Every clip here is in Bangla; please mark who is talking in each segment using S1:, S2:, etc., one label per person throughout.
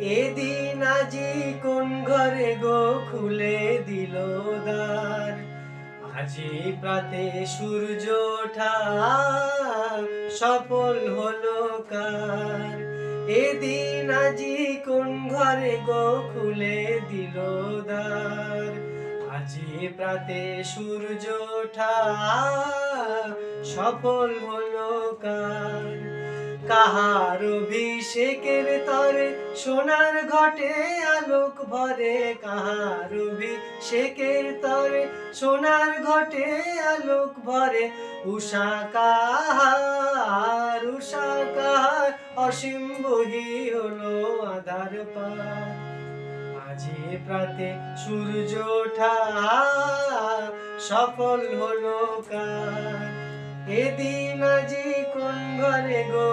S1: এদিন আজি কোন ঘরে গো খুলে দিল দ্বার। আজি প্রাতে সূর্য ওঠা সফল হলো কার। এদিন আজি কোন ঘরে গো খুলে দিল দ্বার। আজি প্রাতে সূর্য ওঠা সফল হলো কার। কাহার অভিষেকের তরে সোনার ঘটে আলোক ভরে। কাহার অভিষেকের তরে সোনার ঘটে আলোক ভরে। উষা কাহার অসীম বহি হলো আধার পার। আজি প্রাতে সূর্য ওঠা সফল হলো কার। এদিন আজি কোন ঘরে গো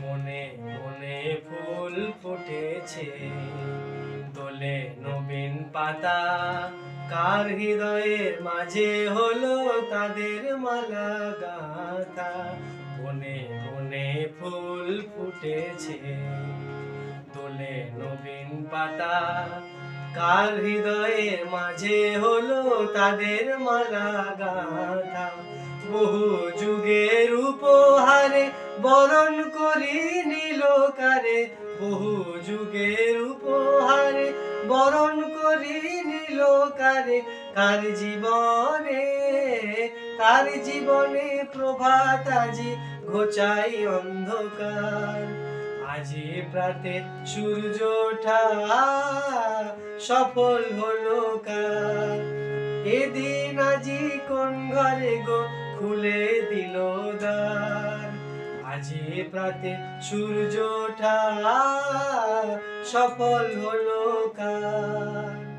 S1: মনে মনে ফুল ফুটেছে দোলে নবীন পাতা। কার হৃদয়ের মাঝে হলো তাদের মালা গাঁথা। বনে বনে ফুল ফুটেছে দোলে নবীন পাতা। কার হৃদয়ের মাঝে হলো তাদের মালা গাঁথা। বহু যুগের উপহারে বরণ করি নিল কারে। বহু যুগের উপহারে বরণ করি নিল কারে। কার জীবনে প্রভাত আজি ঘোচাই অন্ধকার। আজি প্রাতে সূর্য ওঠা সফল হলো কার। এদিন আজি কোন ঘরে গো খুলে দিল দ্বার। আজি প্রাতে সূর্য ওঠা সফল হলো কার।